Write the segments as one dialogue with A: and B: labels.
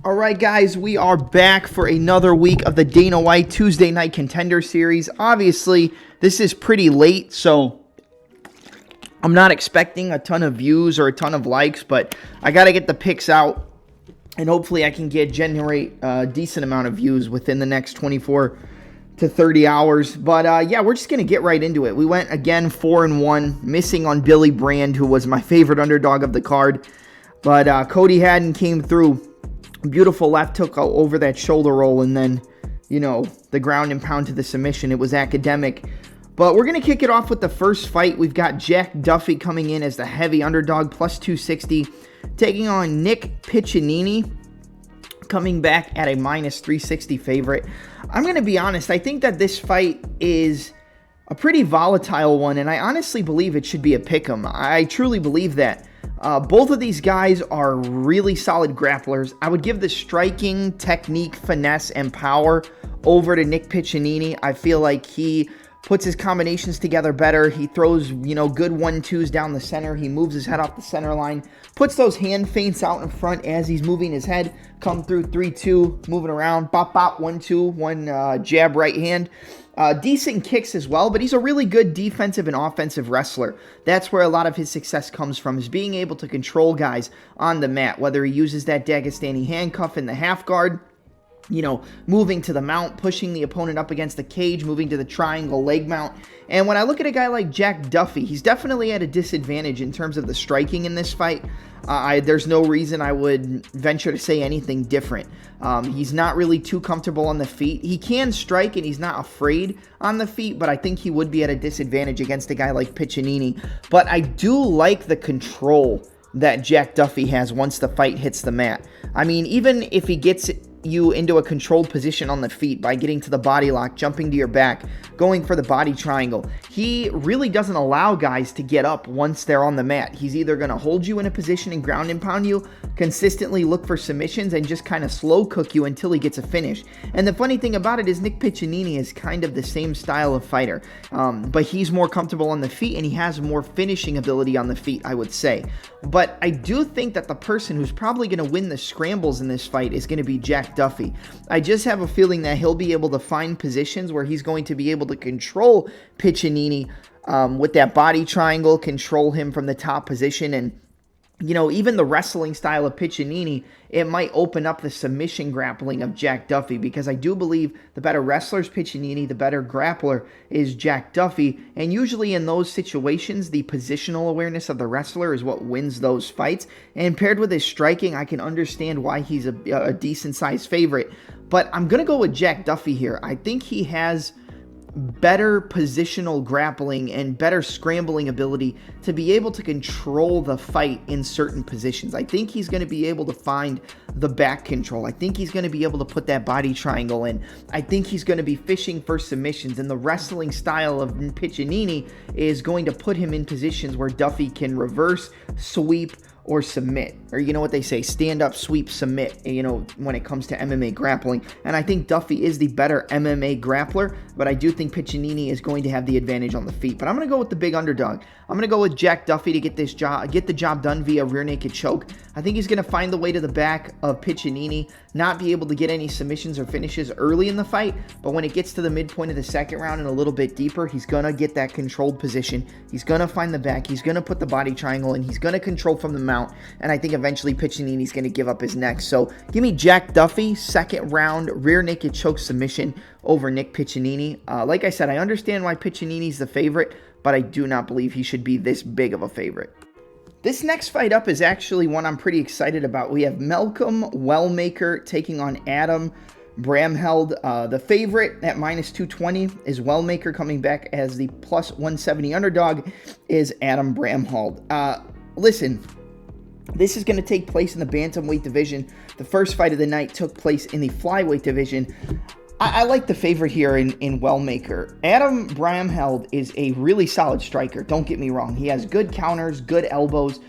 A: All right, guys, we are back for another week of the Dana White Tuesday Night Contender Series. Obviously, this is pretty late, so I'm not expecting a ton of views or a ton of likes, but I got to get the picks out, and hopefully I can generate a decent amount of views within the next 24 to 30 hours. But yeah, we're just going to get right into it. We went again 4-1, missing on Billy Brand, who was my favorite underdog of the card. But Cody Haddon came through. Beautiful left hook over that shoulder roll, and then, you know, the ground and pound to the submission. It was academic. But we're going to kick it off with the first fight. We've got Jack Duffy coming in as the heavy underdog, plus 260, taking on Nick Piccinini, coming back at a minus 360 favorite. I'm going to be honest, I think that this fight is a pretty volatile one, and I honestly believe it should be a pick'em. I truly believe that. Both of these guys are really solid grapplers. I would give the striking, technique, finesse, and power over to Nick Piccinini. I feel like he puts his combinations together better. He throws, you know, good 1-2s down the center. He moves his head off the center line, puts those hand feints out in front as he's moving his head, come through 3-2, moving around, bop, bop, 1-2, one jab right hand. Decent kicks as well, but he's a really good defensive and offensive wrestler. That's where a lot of his success comes from, is being able to control guys on the mat, whether he uses that Dagestani handcuff in the half guard, you know, moving to the mount, pushing the opponent up against the cage, moving to the triangle leg mount. And when I look at a guy like Jack Duffy, he's definitely at a disadvantage in terms of the striking in this fight. There's no reason I would venture to say anything different. He's not really too comfortable on the feet. He can strike, and he's not afraid on the feet, but I think he would be at a disadvantage against a guy like Piccinini. But I do like the control that Jack Duffy has once the fight hits the mat. I mean, even if he gets you into a controlled position on the feet by getting to the body lock, jumping to your back, going for the body triangle, he really doesn't allow guys to get up once they're on the mat. He's either going to hold you in a position and ground and pound you, consistently look for submissions, and just kind of slow cook you until he gets a finish. And the funny thing about it is Nick Piccinini is kind of the same style of fighter, but he's more comfortable on the feet, and he has more finishing ability on the feet, I would say. But I do think that the person who's probably going to win the scrambles in this fight is going to be Jack Duffy. I just have a feeling that he'll be able to find positions where he's going to be able to control Piccinini with that body triangle, control him from the top position, and you know, even the wrestling style of Piccinini, it might open up the submission grappling of Jack Duffy, because I do believe the better wrestler is Piccinini, the better grappler is Jack Duffy, and usually in those situations, the positional awareness of the wrestler is what wins those fights, and paired with his striking, I can understand why he's a decent-sized favorite, but I'm going to go with Jack Duffy here. I think he has better positional grappling and better scrambling ability to be able to control the fight in certain positions. I think he's going to be able to find the back control. I think he's going to be able to put that body triangle in. I think he's going to be fishing for submissions, and the wrestling style of Piccinini is going to put him in positions where Duffy can reverse, sweep, or submit, or you know what they say, stand up, sweep, submit, you know, when it comes to MMA grappling. And I think Duffy is the better MMA grappler, but I do think Piccinini is going to have the advantage on the feet. But I'm going to go with the big underdog. I'm going to go with Jack Duffy to get the job done via rear naked choke. I think he's going to find the way to the back of Piccinini, not be able to get any submissions or finishes early in the fight, but when it gets to the midpoint of the second round and a little bit deeper, he's going to get that controlled position. He's going to find the back. He's going to put the body triangle in. He's going to control from the mount, and I think eventually Piccinini's going to give up his neck. So give me Jack Duffy, second round, rear naked choke submission over Nick Piccinini. Like I said, I understand why Piccinini's the favorite, but I do not believe he should be this big of a favorite. This next fight up is actually one I'm pretty excited about. We have Malcolm Wellmaker taking on Adam Bramble. The favorite at minus 220 is Wellmaker. Coming back as the plus 170 underdog is Adam Bramble. Listen, this is going to take place in the bantamweight division. The first fight of the night took place in the flyweight division. I like the favorite here in Wellmaker. Adam Bramble is a really solid striker, don't get me wrong. He has good counters, good elbows.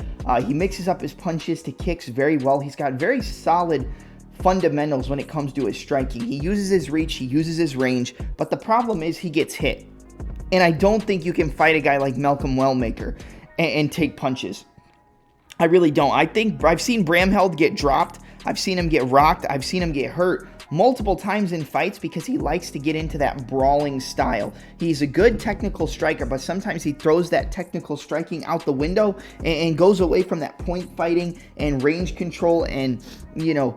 A: He mixes up his punches to kicks very well. He's got very solid fundamentals when it comes to his striking. He uses his reach, he uses his range, but the problem is he gets hit. And I don't think you can fight a guy like Malcolm Wellmaker and take punches. I really don't. I think I've seen Bramheld get dropped I've seen him get rocked. I've seen him get hurt multiple times in fights because he likes to get into that brawling style. He's a good technical striker, but sometimes he throws that technical striking out the window and goes away from that point fighting and range control and, you know,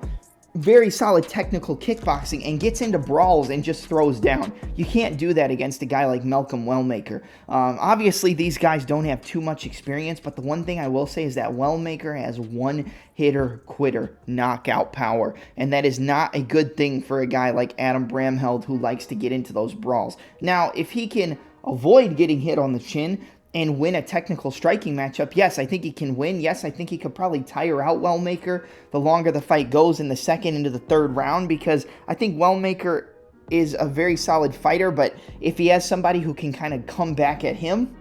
A: very solid technical kickboxing and gets into brawls and just throws down. You can't do that against a guy like Wellmaker. Obviously, these guys don't have too much experience, but the one thing I will say is that Wellmaker has one-hitter quitter knockout power, and that is not a good thing for a guy like Adam Bramble who likes to get into those brawls. Now, if he can avoid getting hit on the chin and win a technical striking matchup, yes, I think he can win. Yes, I think he could probably tire out Wellmaker the longer the fight goes in the second into the third round, because I think Wellmaker is a very solid fighter, but if he has somebody who can kind of come back at him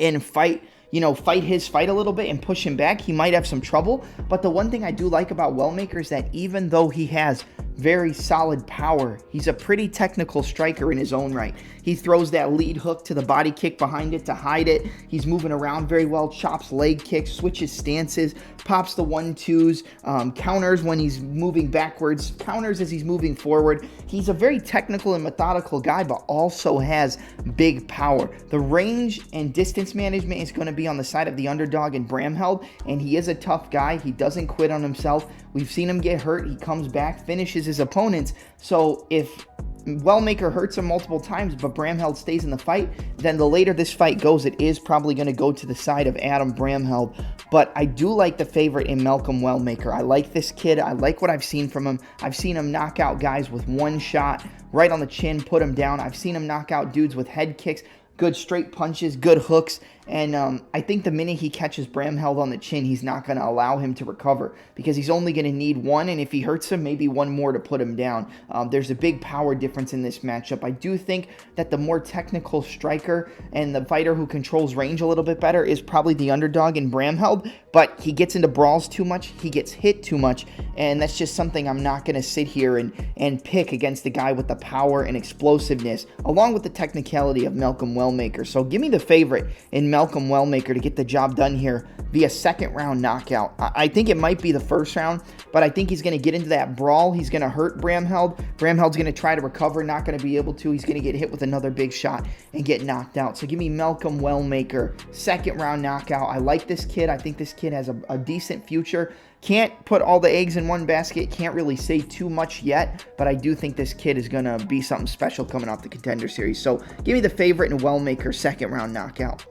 A: and fight his fight a little bit and push him back, he might have some trouble. But the one thing I do like about Wellmaker is that even though he has very solid power, he's a pretty technical striker in his own right. He throws that lead hook to the body kick behind it to hide it. He's moving around very well, chops leg kicks, switches stances, pops the 1-2s, counters when he's moving backwards, counters as he's moving forward. He's a very technical and methodical guy, but also has big power. The range and distance management is going to be on the side of the underdog in Bramble, and he is a tough guy. He doesn't quit on himself. We've seen him get hurt. He comes back, finishes his opponents. So if Wellmaker hurts him multiple times, but Bramble stays in the fight, then the later this fight goes, it is probably going to go to the side of Adam Bramble. But I do like the favorite in Wellmaker. I like this kid. I like what I've seen from him. I've seen him knock out guys with one shot right on the chin, put him down. I've seen him knock out dudes with head kicks, good straight punches, good hooks, and I think the minute he catches Bramble on the chin, he's not going to allow him to recover, because he's only going to need one, and if he hurts him, maybe one more to put him down. There's a big power difference in this matchup. I do think that the more technical striker and the fighter who controls range a little bit better is probably the underdog in Bramble, but he gets into brawls too much, he gets hit too much, and that's just something I'm not going to sit here and pick against the guy with the power and explosiveness, along with the technicality of Wellmaker. So give me the favorite in Wellmaker to get the job done here via second round knockout. I think it might be the first round, but I think he's going to get into that brawl. He's going to hurt Bramble. Bramble's going to try to recover, not going to be able to. He's going to get hit with another big shot and get knocked out. So give me Wellmaker, second round knockout. I like this kid. I think this kid has a decent future. Can't put all the eggs in one basket. Can't really say too much yet, but I do think this kid is going to be something special coming off the Contender Series. So give me the favorite in Wellmaker, second round knockout.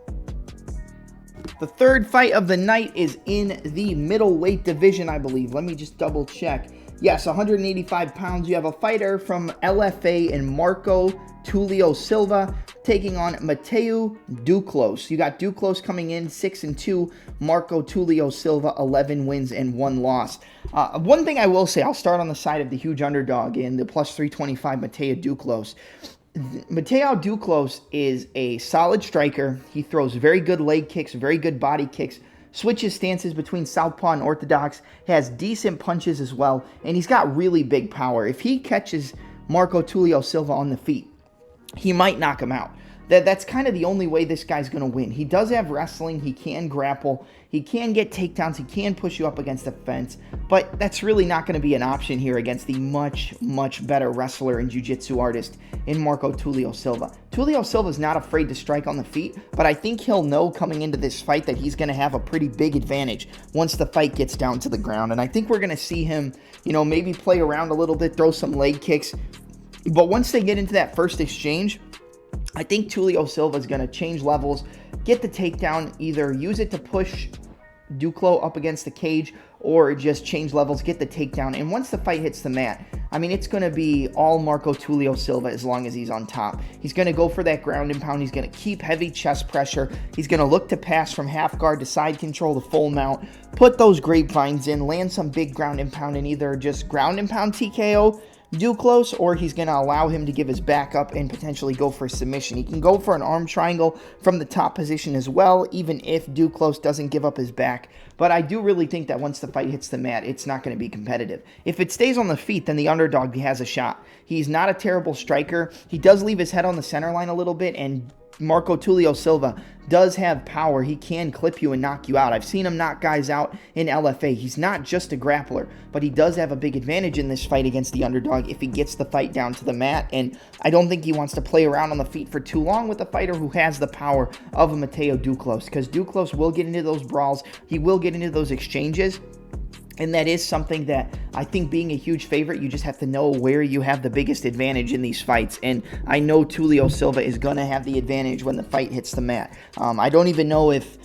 A: The third fight of the night is in the middleweight division, I believe. Let me just double check. Yes, 185 pounds. You have a fighter from LFA and Marco Tulio Silva taking on Mato Duclos. You got Duclos coming in 6-2. Marco Tulio Silva 11 wins and 1 loss. One thing I will say, I'll start on the side of the huge underdog in the plus 325 Mato Duclos. Mato Duclos is a solid striker. He throws very good leg kicks, very good body kicks, switches stances between southpaw and orthodox, has decent punches as well, and he's got really big power. If he catches Marco Tulio Silva on the feet, he might knock him out. That's kind of the only way this guy's going to win. He does have wrestling. He can grapple. He can get takedowns. He can push you up against the fence. But that's really not going to be an option here against the much, much better wrestler and jiu-jitsu artist in Marco Tulio Silva. Tulio Silva's not afraid to strike on the feet, but I think he'll know coming into this fight that he's going to have a pretty big advantage once the fight gets down to the ground. And I think we're going to see him, maybe play around a little bit, throw some leg kicks. But once they get into that first exchange, I think Tulio Silva is going to change levels, get the takedown, either use it to push Duclos up against the cage or just change levels, get the takedown. And once the fight hits the mat, it's going to be all Marco Tulio Silva as long as he's on top. He's going to go for that ground and pound. He's going to keep heavy chest pressure. He's going to look to pass from half guard to side control to full mount, put those grapevines in, land some big ground and pound, and either just ground and pound TKO Duclos, or he's going to allow him to give his back up and potentially go for a submission. He can go for an arm triangle from the top position as well, even if Duclos doesn't give up his back. But I do really think that once the fight hits the mat, it's not going to be competitive. If it stays on the feet, then the underdog has a shot. He's not a terrible striker. He does leave his head on the center line a little bit, and Marco Tulio Silva does have power. He can clip you and knock you out. I've seen him knock guys out in LFA. He's not just a grappler, but he does have a big advantage in this fight against the underdog if he gets the fight down to the mat, and I don't think he wants to play around on the feet for too long with a fighter who has the power of a Mato Duclos, because Duclos will get into those brawls. He will get into those exchanges. And that is something that I think, being a huge favorite, you just have to know where you have the biggest advantage in these fights. And I know Tulio Silva is going to have the advantage when the fight hits the mat. I don't even know if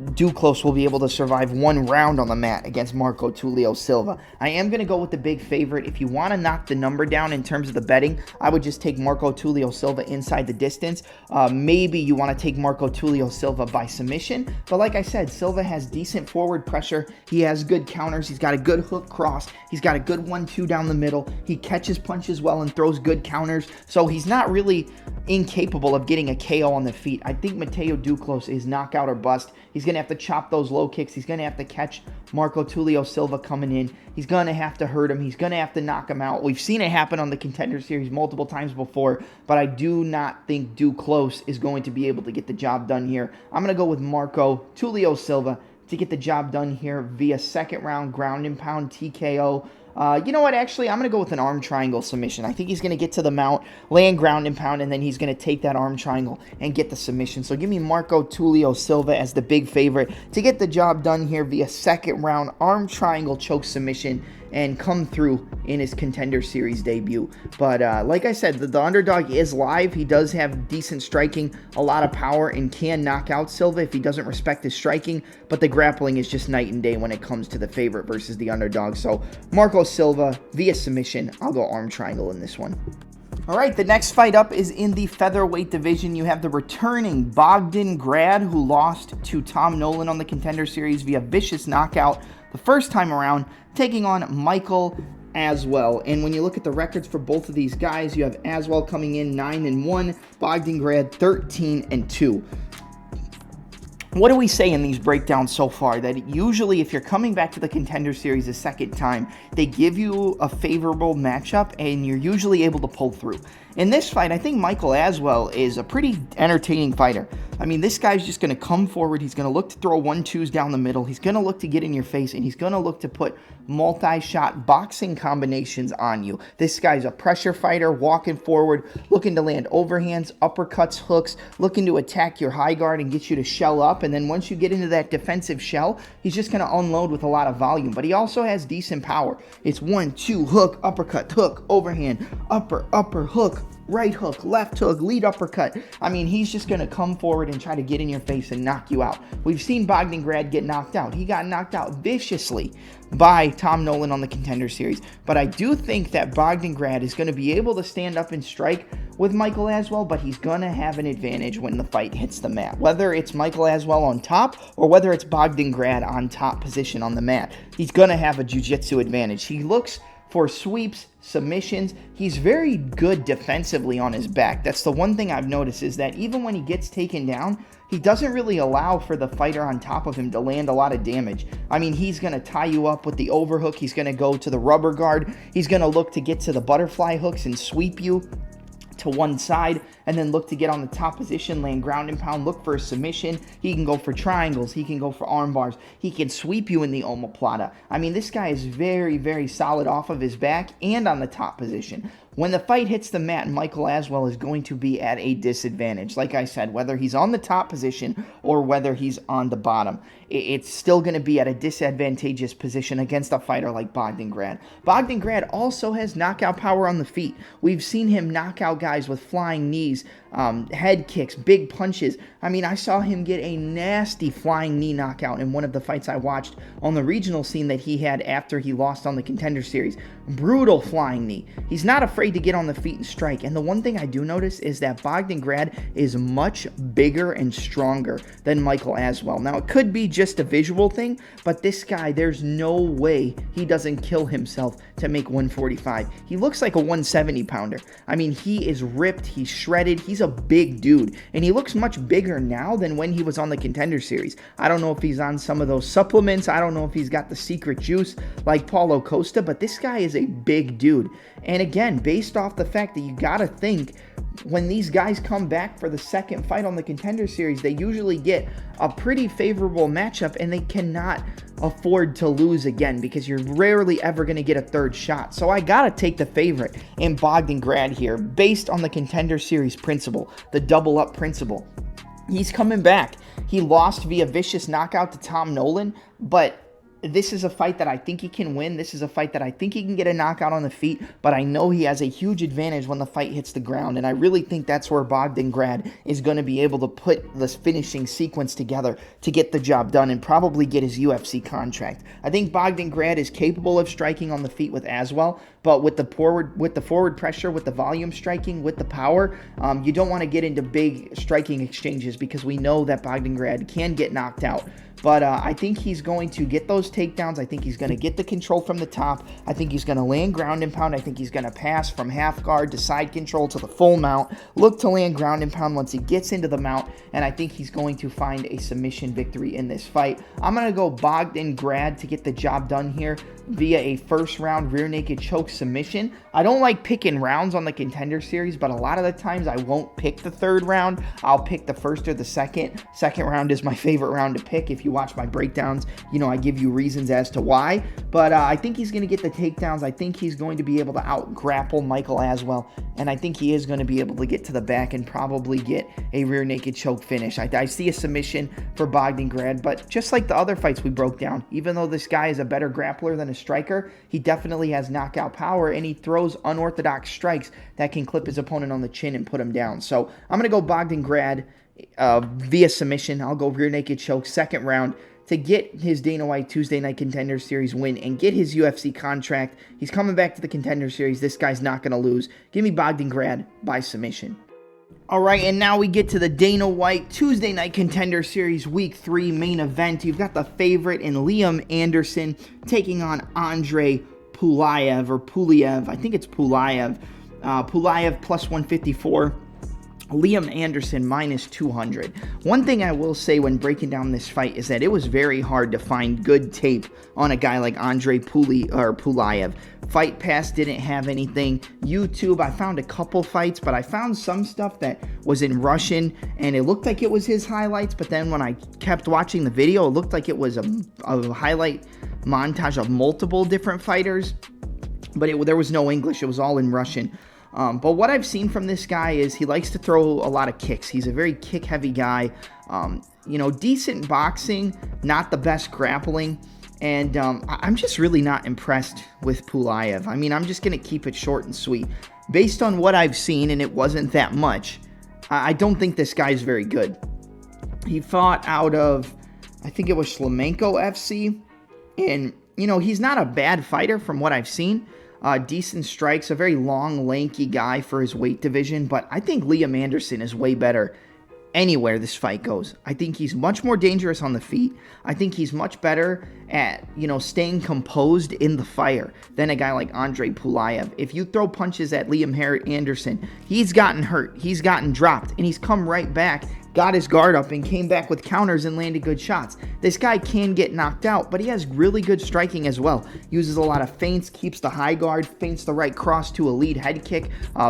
A: Duclos will be able to survive one round on the mat against Marco Tulio Silva. I am going to go with the big favorite. If you want to knock the number down in terms of the betting, I would just take Marco Tulio Silva inside the distance. Maybe you want to take Marco Tulio Silva by submission. But like I said, Silva has decent forward pressure. He has good counters. He's got a good hook cross. He's got a good 1-2 down the middle. He catches punches well and throws good counters. So he's not really incapable of getting a KO on the feet. I think Mato Duclos is knockout or bust. He's going to have to chop those low kicks. He's going to have to catch Marco Tulio Silva coming in. He's going to have to hurt him. He's going to have to knock him out. We've seen it happen on the Contender Series multiple times before, but I do not think Duclos is going to be able to get the job done here. I'm going to go with Marco Tulio Silva to get the job done here via second round ground and pound TKO. You know what? Actually, I'm going to go with an arm triangle submission. I think he's going to get to the mount, land ground and pound, and then he's going to take that arm triangle and get the submission. So give me Marco Tulio Silva as the big favorite to get the job done here via second round arm triangle choke submission and come through in his Contender Series debut. But like I said, the underdog is live. He does have decent striking, a lot of power, and can knock out Silva if he doesn't respect his striking. But the grappling is just night and day when it comes to the favorite versus the underdog. So Marco Silva via submission. I'll go arm triangle in this one. All right, the next fight up is in the featherweight division. You have the returning Bogden Grad, who lost to Tom Nolan on the Contender Series via vicious knockout the first time around, taking on Michael Aswell. And when you look at the records for both of these guys, you have Aswell coming in 9-1, Bogden Grad 13-2. What do we say in these breakdowns so far? That usually if you're coming back to the Contender Series a second time, they give you a favorable matchup and you're usually able to pull through. In this fight, I think Michael Aswell is a pretty entertaining fighter. I mean, this guy's just going to come forward. He's going to look to throw 1-2s down the middle. He's going to look to get in your face, and he's going to look to put multi-shot boxing combinations on you. This guy's a pressure fighter, walking forward, looking to land overhands, uppercuts, hooks, looking to attack your high guard and get you to shell up. And then once you get into that defensive shell, he's just going to unload with a lot of volume. But he also has decent power. It's 1-2, hook, uppercut, hook, overhand, upper, hook, right hook, left hook, lead uppercut. I mean, he's just going to come forward and try to get in your face and knock you out. We've seen Bogden Grad get knocked out. He got knocked out viciously by Tom Nolan on the Contender Series. But I do think that Bogden Grad is going to be able to stand up and strike with Michael Aswell, but he's going to have an advantage when the fight hits the mat. Whether it's Michael Aswell on top or whether it's Bogden Grad on top position on the mat, he's going to have a jiu-jitsu advantage. He looks for sweeps, submissions. He's very good defensively on his back. That's the one thing I've noticed, is that even when he gets taken down, he doesn't really allow for the fighter on top of him to land a lot of damage. I mean, he's going to tie you up with the overhook. He's going to go to the rubber guard. He's going to look to get to the butterfly hooks and sweep you to one side, and then look to get on the top position, land ground and pound, look for a submission. He can go for triangles. He can go for arm bars. He can sweep you in the omoplata. I mean, this guy is very, very solid off of his back and on the top position. When the fight hits the mat, Michael Aswell is going to be at a disadvantage. Like I said, whether he's on the top position or whether he's on the bottom, it's still going to be at a disadvantageous position against a fighter like Bogden Grad. Bogden Grad also has knockout power on the feet. We've seen him knock out guys with flying knees, head kicks, big punches. I mean, I saw him get a nasty flying knee knockout in one of the fights I watched on the regional scene that he had after he lost on the Contender Series. Brutal flying knee. He's not afraid to get on the feet and strike. And the one thing I do notice is that Bogden Grad is much bigger and stronger than Michael Aswell. Now, it could be just a visual thing, but this guy, there's no way he doesn't kill himself to make 145. He looks like a 170 pounder. I mean, he is ripped, he's shredded, he's a big dude, and he looks much bigger now than when he was on the Contender Series. I don't know if he's on some of those supplements. I don't know if he's got the secret juice like Paulo Costa, but this guy is a big dude. And again, big based off the fact that you got to think when these guys come back for the second fight on the Contender Series, they usually get a pretty favorable matchup, and they cannot afford to lose again because you're rarely ever going to get a third shot. So I got to take the favorite in Bogden Grad here based on the Contender Series principle, the double up principle. He's coming back. He lost via vicious knockout to Tom Nolan, but this is a fight that I think he can win. This is a fight that I think he can get a knockout on the feet, but I know he has a huge advantage when the fight hits the ground, and I really think that's where Bogden Grad is going to be able to put this finishing sequence together to get the job done and probably get his UFC contract. I think Bogden Grad is capable of striking on the feet with Aswell, but with the forward pressure, with the volume striking, with the power, you don't want to get into big striking exchanges because we know that Bogden Grad can get knocked out. But I think he's going to get those takedowns. I think he's going to get the control from the top. I think he's going to land ground and pound. I think he's going to pass from half guard to side control to the full mount. Look to land ground and pound once he gets into the mount. And I think he's going to find a submission victory in this fight. I'm going to go Bogden Grad to get the job done here via a first round rear naked choke submission. I don't like picking rounds on the Contender Series, but a lot of the times I won't pick the third round. I'll pick the first or the second. Second round is my favorite round to pick. If you watch my breakdowns, you know I give you reasons as to why, but I think he's going to get the takedowns. I think he's going to be able to out grapple Michael Aswell, and I think he is going to be able to get to the back and probably get a rear naked choke finish. I see a submission for Bogden Grad, but just like the other fights we broke down, even though this guy is a better grappler than a striker, he definitely has knockout power, and he throws unorthodox strikes that can clip his opponent on the chin and put him down. So I'm going to go Bogden Grad via submission. I'll go rear naked choke second round to get his Dana White Tuesday Night Contender Series win and get his UFC contract. He's coming back to the Contender Series. This guy's not going to lose. Give me Bogden Grad by submission. All right, and now we get to the Dana White Tuesday Night Contender Series Week 3 main event. You've got the favorite in Liam Anderson taking on Andre Puliev, or Puliev. I think it's Puliev. Puliev plus 154. Liam Anderson minus 200. One thing I will say when breaking down this fight is that it was very hard to find good tape on a guy like Andre Puliev. Fight Pass didn't have anything. YouTube, I found a couple fights, but I found some stuff that was in Russian, and it looked like it was his highlights, but then when I kept watching the video, it looked like it was a highlight montage of multiple different fighters, but there was no English. It was all in Russian. But what I've seen from this guy is he likes to throw a lot of kicks. He's a very kick-heavy guy. Decent boxing, not the best grappling. And I'm just really not impressed with Puliev. I mean, I'm just going to keep it short and sweet. Based on what I've seen, and it wasn't that much, I don't think this guy's very good. He fought out of, I think it was Flamenco FC. And, he's not a bad fighter from what I've seen. Decent strikes, a very long, lanky guy for his weight division, but I think Liam Anderson is way better anywhere this fight goes. I think he's much more dangerous on the feet. I think he's much better at, staying composed in the fire than a guy like Andre Puliev. If you throw punches at Liam Anderson, he's gotten hurt, he's gotten dropped, and he's come right back, got his guard up, and came back with counters and landed good shots. This guy can get knocked out, but he has really good striking as well. Uses a lot of feints, keeps the high guard, feints the right cross to a lead head kick.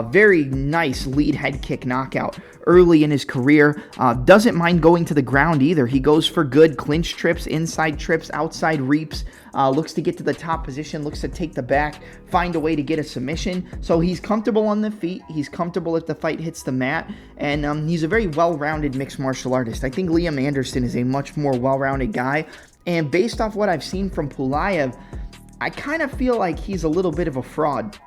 A: Very nice lead head kick knockout early in his career. Doesn't mind going to the ground either. He goes for good clinch trips, inside trips, outside reaps. Looks to get to the top position, looks to take the back, find a way to get a submission. So he's comfortable on the feet. He's comfortable if the fight hits the mat. And he's a very well-rounded mixed martial artist. I think Liam Anderson is a much more well-rounded guy. And based off what I've seen from Puliev, I kind of feel like he's a little bit of a fraud.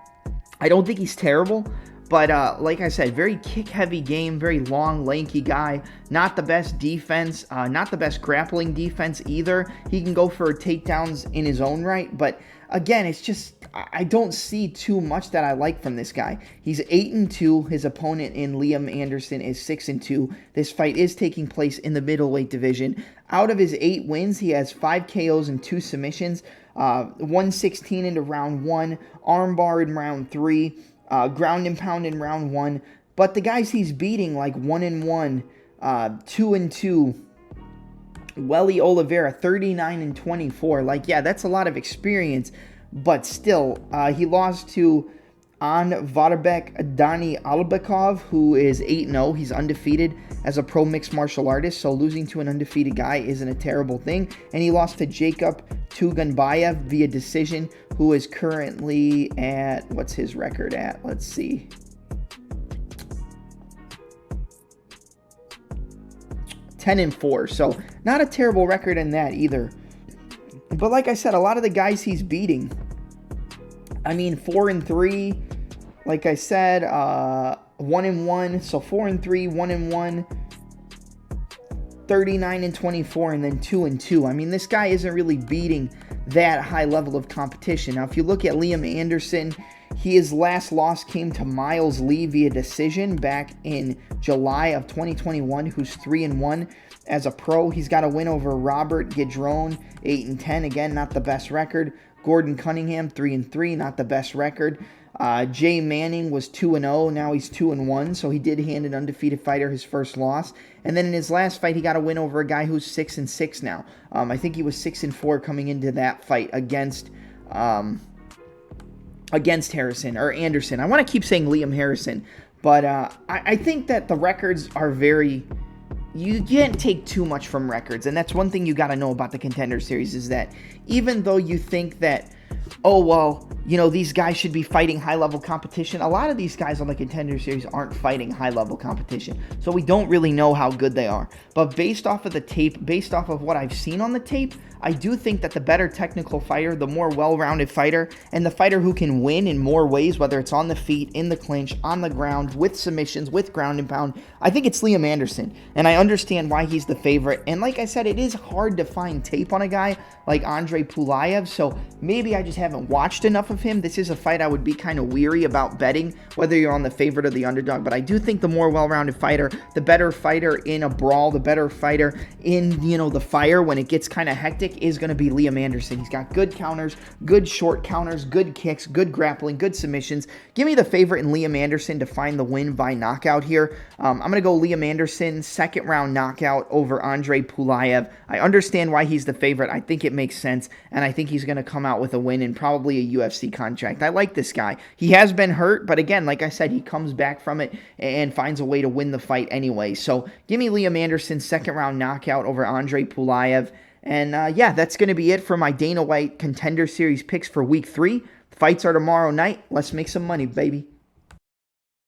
A: I don't think he's terrible. But like I said, very kick-heavy game, very long, lanky guy. Not the best defense, not the best grappling defense either. He can go for takedowns in his own right, but again, it's just, I don't see too much that I like from this guy. He's 8-2. His opponent in Liam Anderson is 6-2. This fight is taking place in the middleweight division. Out of his 8 wins, he has 5 KOs and 2 submissions. 116 into round 1, armbar in round 3. Ground and pound in round 1, but the guys he's beating like 1-1, 2-2. Welly Oliveira 39-24. Like, yeah, that's a lot of experience, but still, he lost to on Vaderbek Dani Albekov, who is 8-0. He's undefeated as a pro mixed martial artist, so losing to an undefeated guy isn't a terrible thing. And he lost to Jacob Tuganbayev via decision, who is currently at, what's his record at? Let's see. 10-4, so not a terrible record in that either. But like I said, a lot of the guys he's beating, I mean, 4-3, like I said, 1-1, so 4-3, 1-1, 39-24, and then 2-2. I mean, this guy isn't really beating that high level of competition. Now, if you look at Liam Anderson, his last loss came to Miles Lee via decision back in July of 2021, who's 3-1 as a pro. He's got a win over Robert Guidron, 8-10. Again, not the best record. Gordon Cunningham, 3-3, not the best record. Jay Manning was 2-0. Now he's 2-1, so he did hand an undefeated fighter his first loss. And then in his last fight, he got a win over a guy who's 6-6 now. I think he was 6-4 coming into that fight against Harrison, or Anderson. I want to keep saying Liam Harrison, but I think that the records are very... You can't take too much from records, and that's one thing you got to know about the Contender Series, is that even though you think that, oh, well, you know, these guys should be fighting high-level competition, a lot of these guys on the Contender Series aren't fighting high-level competition, so we don't really know how good they are. But based off of the tape, based off of what I've seen on the tape, I do think that the better technical fighter, the more well-rounded fighter, and the fighter who can win in more ways, whether it's on the feet, in the clinch, on the ground, with submissions, with ground and pound, I think it's Liam Anderson. And I understand why he's the favorite. And like I said, it is hard to find tape on a guy like Andre Pulv, so maybe I just haven't watched enough of him. This is a fight I would be kind of weary about betting, whether you're on the favorite or the underdog. But I do think the more well-rounded fighter, the better fighter in a brawl, the better fighter in, you know, the fire when it gets kind of hectic, is going to be Liam Anderson. He's got good counters, good short counters, good kicks, good grappling, good submissions. Give me the favorite in Liam Anderson to find the win by knockout here. I'm going to go Liam Anderson, second round knockout over Andre Pulv. I understand why he's the favorite. I think it makes sense, and I think he's going to come out with a win and probably a UFC contract. I like this guy. He has been hurt, but again, like I said, he comes back from it and finds a way to win the fight anyway. So give me Liam Anderson, second round knockout over Andre Pulv. And yeah, that's going to be it for my Dana White Contender Series picks for Week 3. Fights are tomorrow night. Let's make some money, baby.